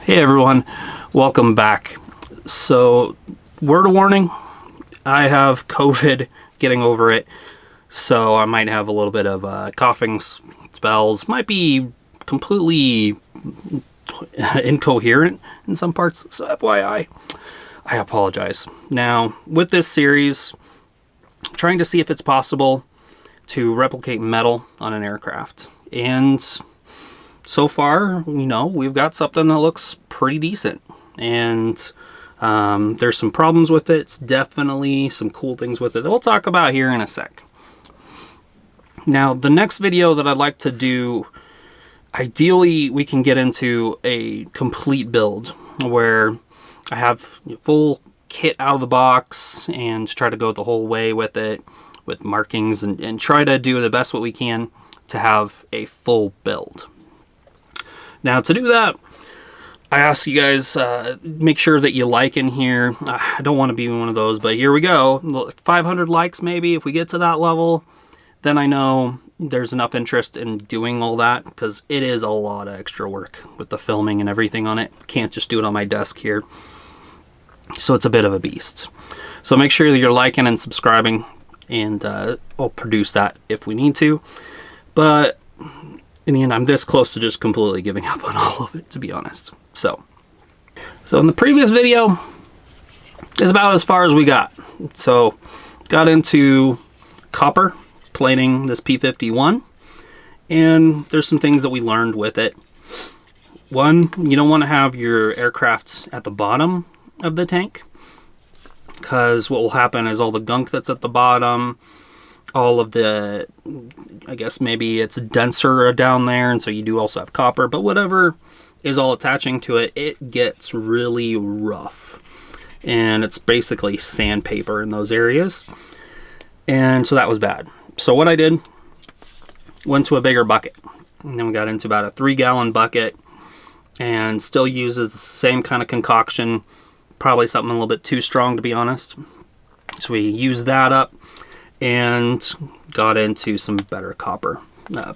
Hey everyone, welcome back. So, word of warning, I have COVID, getting over it, so I might have a little bit of coughing spells, might be completely incoherent in some parts, so FYI, I apologize. Now, with this series, trying to see if it's possible to replicate metal on an aircraft, and so far, we've got something that looks pretty decent. And there's some problems with it. It's definitely some cool things with it that we'll talk about here in a sec. Now, the next video that I'd like to do, ideally we can get into a complete build where I have full kit out of the box and try to go the whole way with it, with markings, and try to do the best what we can to have a full build. Now, to do that, I ask you guys, make sure that you like in here. I don't want to be one of those, but here we go. 500 likes maybe. If we get to that level, then I know there's enough interest in doing all that, because it is a lot of extra work with the filming and everything on it. Can't just do it on my desk here. So it's a bit of a beast. So make sure that you're liking and subscribing, and I'll produce that if we need to. But in the end, I'm this close to just completely giving up on all of it, to be honest. So in the previous video, is about as far as we got. So, got into copper plating this P-51, and there's some things that we learned with it. One, you don't want to have your aircraft at the bottom of the tank, because what will happen is all the gunk that's at the bottom, all of the, I guess maybe it's denser down there, and so you do also have copper, but whatever is all attaching to it, it gets really rough. And it's basically sandpaper in those areas. And so that was bad. So what I did, went to a bigger bucket. And then we got into about a 3-gallon bucket, and still uses the same kind of concoction, probably something a little bit too strong to be honest. So we used that up and got into some better copper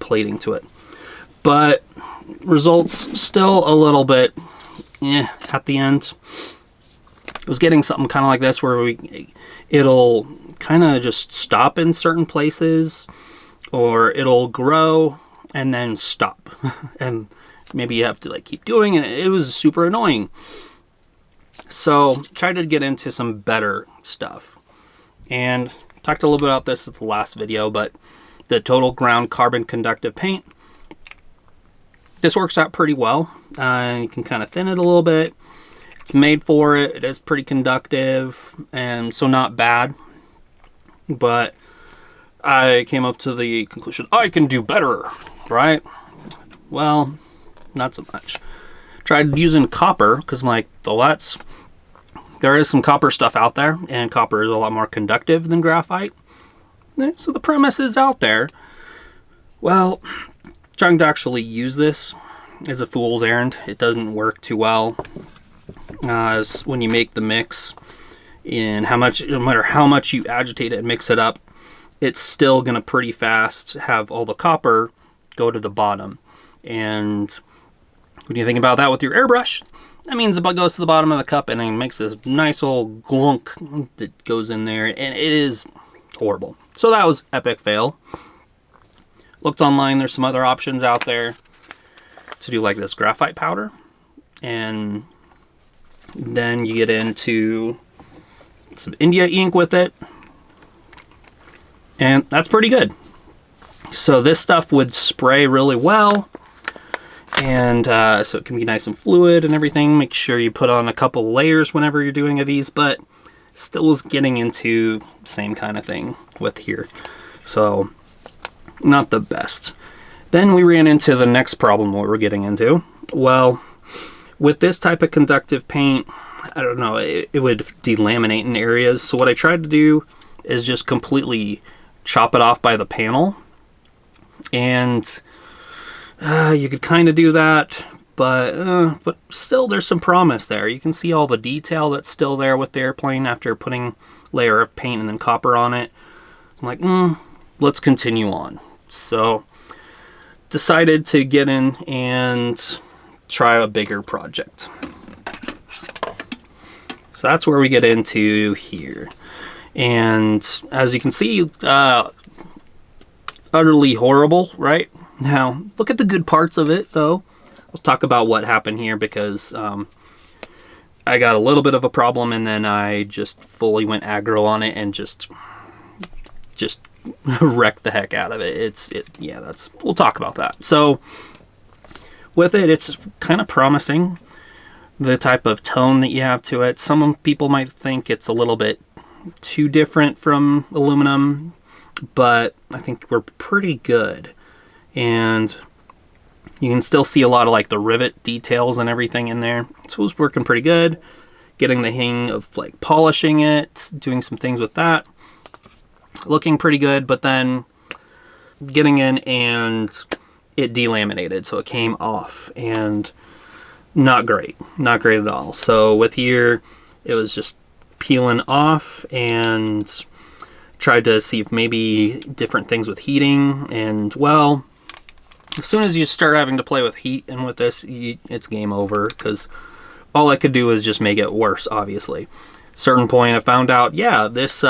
plating to it. But results still a little bit at the end. I was getting something kind of like this where it'll kind of just stop in certain places, or it'll grow and then stop. And maybe you have to keep doing it. It was super annoying. So tried to get into some better stuff. And talked a little bit about this at the last video, but the total ground carbon conductive paint, this works out pretty well. You can kind of thin it a little bit. It's made for it. It is pretty conductive, and so not bad. But I came up to the conclusion, I can do better, right? Well, not so much. Tried using copper, because I'm like, there is some copper stuff out there, and copper is a lot more conductive than graphite. So the premise is out there. Well, trying to actually use this is a fool's errand. It doesn't work too well. When you make the mix, and no matter how much you agitate it and mix it up, it's still going to pretty fast have all the copper go to the bottom. And when you think about that with your airbrush, that means the bug goes to the bottom of the cup and it makes this nice old glunk that goes in there, and it is horrible. So that was epic fail. Looked online, there's some other options out there to do like this graphite powder, and then you get into some India ink with it, and that's pretty good. So this stuff would spray really well, and so it can be nice and fluid and everything. Make sure you put on a couple layers whenever you're doing these, but still was getting into the same kind of thing with here. So not the best. Then we ran into the next problem we were getting into. Well, with this type of conductive paint, I don't know, it would delaminate in areas. So what I tried to do is just completely chop it off by the panel. And you could kind of do that, but still there's some promise there. You can see all the detail that's still there with the airplane after putting a layer of paint and then copper on it. I'm like, let's continue on. So decided to get in and try a bigger project. So that's where we get into here. And as you can see, utterly horrible, right? Now, look at the good parts of it, though. We'll talk about what happened here because I got a little bit of a problem, and then I just fully went aggro on it and just wrecked the heck out of it. We'll talk about that. So with it, it's kind of promising, the type of tone that you have to it. Some people might think it's a little bit too different from aluminum, but I think we're pretty good. And you can still see a lot of like the rivet details and everything in there. So it was working pretty good. Getting the hang of like polishing it, doing some things with that. Looking pretty good, but then getting in and it delaminated. So it came off and not great. Not great at all. So with here, it was just peeling off, and tried to see if maybe different things with heating. And well, as soon as you start having to play with heat and with this, it's game over, because all I could do is just make it worse, obviously. Certain point I found out, yeah, this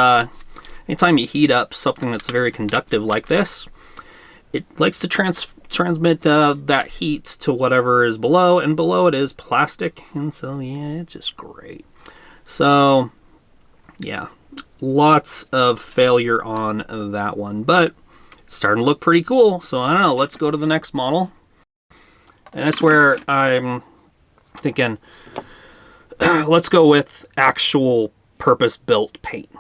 anytime you heat up something that's very conductive like this, it likes to transmit that heat to whatever is below, and below it is plastic, and so yeah, it's just great. So yeah, lots of failure on that one, but it's starting to look pretty cool. So I don't know, let's go to the next model. And that's where I'm thinking, let's go with actual purpose-built paint.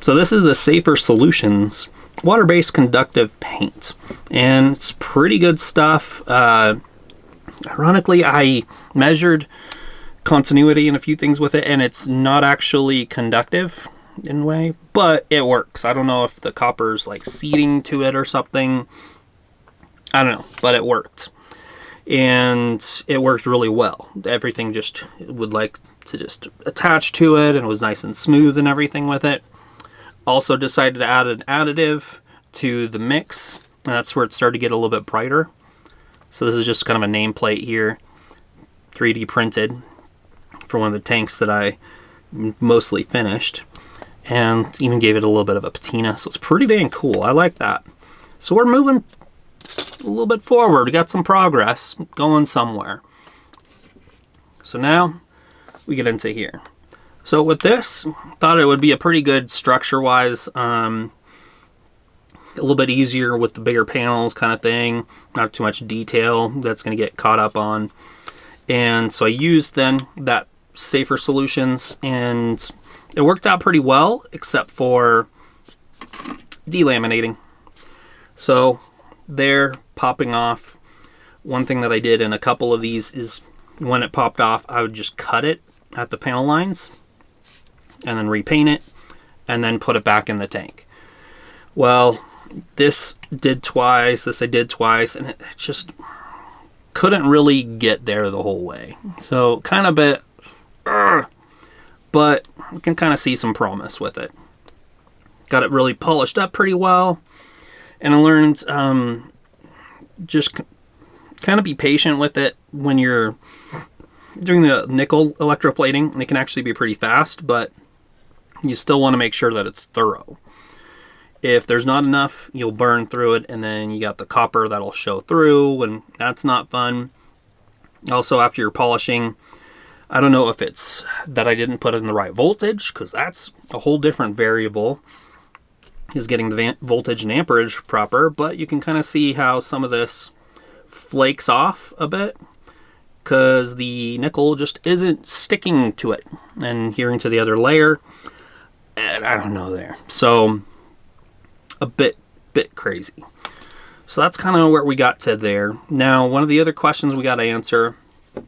So this is the Safer Solutions water-based conductive paint, and it's pretty good stuff. Ironically, I measured continuity and a few things with it, and it's not actually conductive in a way, but it works. I don't know if the copper's like seeding to it or something. I don't know, but it worked. And it worked really well. Everything just would like to just attach to it, and it was nice and smooth and everything with it. Also decided to add an additive to the mix, and that's where it started to get a little bit brighter. So this is just kind of a nameplate here, 3D printed for one of the tanks that I mostly finished, and even gave it a little bit of a patina. So it's pretty dang cool. I like that. So we're moving a little bit forward. We got some progress going somewhere. So now we get into here. So with this, thought it would be a pretty good structure-wise, a little bit easier with the bigger panels kind of thing, not too much detail that's going to get caught up on. And so I used then that Safer Solutions, and it worked out pretty well, except for delaminating. So they're popping off. One thing that I did in a couple of these is when it popped off, I would just cut it at the panel lines and then repaint it and then put it back in the tank. Well, this I did twice, and it just couldn't really get there the whole way. So kind of a bit, but you can kind of see some promise with it. Got it really polished up pretty well, and I learned just kind of be patient with it when you're doing the nickel electroplating. It can actually be pretty fast, but you still want to make sure that it's thorough. If there's not enough, you'll burn through it, and then you got the copper that'll show through, and that's not fun. Also, after you're polishing, I don't know if it's that I didn't put it in the right voltage, because that's a whole different variable, is getting the voltage and amperage proper, but you can kind of see how some of this flakes off a bit, because the nickel just isn't sticking to it and adhering to the other layer, and I don't know there. So a bit crazy. So that's kind of where we got to there. Now, one of the other questions we got to answer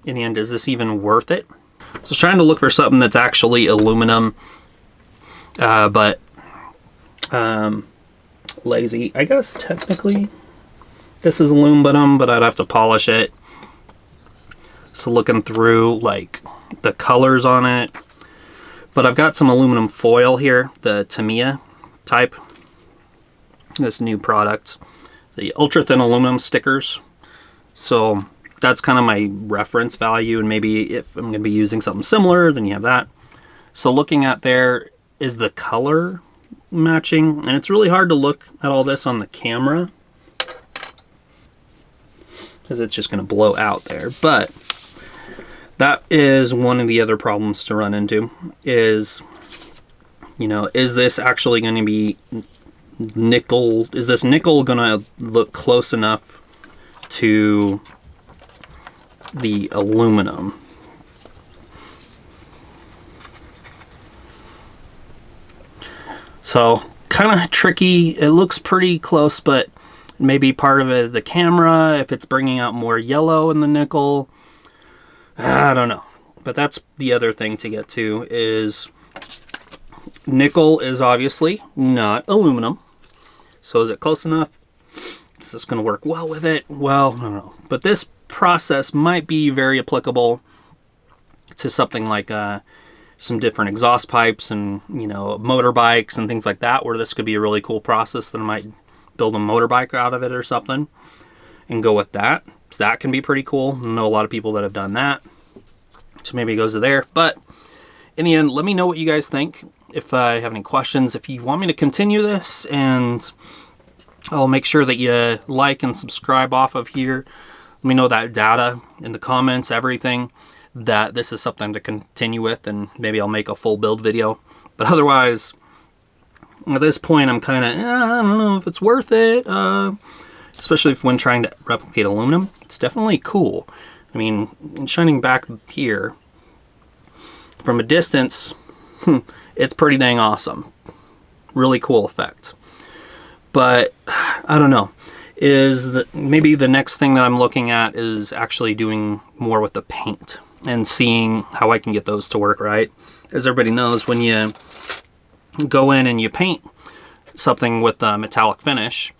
in the end, is this even worth it? So I was trying to look for something that's actually aluminum, but lazy. I guess technically this is aluminum, but I'd have to polish it. So looking through like the colors on it, but I've got some aluminum foil here, the Tamiya type, this new product, the ultra thin aluminum stickers. So that's kind of my reference value, and maybe if I'm going to be using something similar, then you have that. So looking at there, is the color matching? And it's really hard to look at all this on the camera because it's just going to blow out there. But that is one of the other problems to run into is, you know, is this actually going to be nickel? Is this nickel going to look close enough to the aluminum? So kind of tricky. It looks pretty close, but maybe part of it is the camera, if it's bringing out more yellow in the nickel. I don't know. But that's the other thing to get to is nickel is obviously not aluminum. So is it close enough? Is this going to work well with it? Well, I don't know. But this process might be very applicable to something like some different exhaust pipes and, you know, motorbikes and things like that, where this could be a really cool process that I might build a motorbike out of it or something and go with that. So that can be pretty cool. I know a lot of people that have done that. So maybe it goes to there. But in the end, let me know what you guys think. If I have any questions, if you want me to continue this, and I'll make sure that you like and subscribe off of here. Let me know that data in the comments, everything, that this is something to continue with, and maybe I'll make a full build video. But otherwise, at this point, I'm kind of, I don't know if it's worth it, especially when trying to replicate aluminum. It's definitely cool. I mean, shining back here from a distance, it's pretty dang awesome. Really cool effect. But I don't know. Maybe the next thing that I'm looking at is actually doing more with the paint and seeing how I can get those to work right. As everybody knows, when you go in and you paint something with a metallic finish,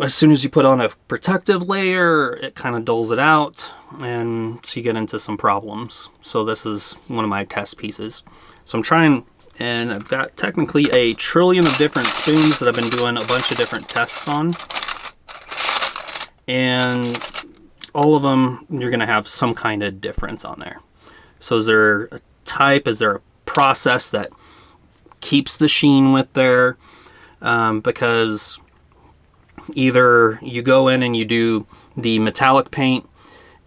as soon as you put on a protective layer, it kind of dulls it out, and so you get into some problems. So this is one of my test pieces. So I'm trying, and I've got technically a trillion of different spoons that I've been doing a bunch of different tests on. And all of them, you're going to have some kind of difference on there. So is there a type, is there a process that keeps the sheen with there? Because either you go in and you do the metallic paint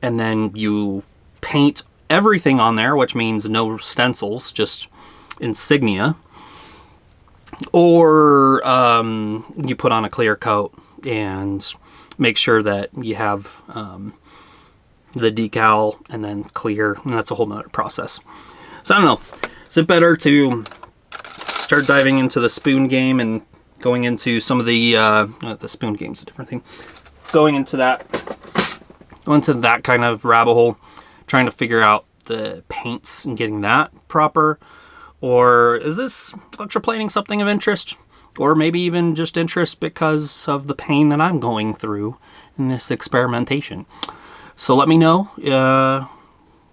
and then you paint everything on there, which means no stencils, just insignia, or you put on a clear coat and make sure that you have the decal and then clear, and that's a whole nother process. So I don't know, is it better to start diving into the spoon game and going into some of the spoon game's a different thing, going into that kind of rabbit hole, trying to figure out the paints and getting that proper? Or is this electroplating something of interest? Or maybe even just interest because of the pain that I'm going through in this experimentation. So let me know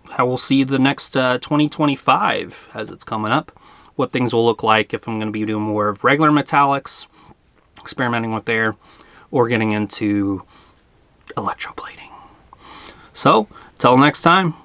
how we'll see the next 2025 as it's coming up. What things will look like if I'm going to be doing more of regular metallics, experimenting with there, or getting into electroplating. So, till next time.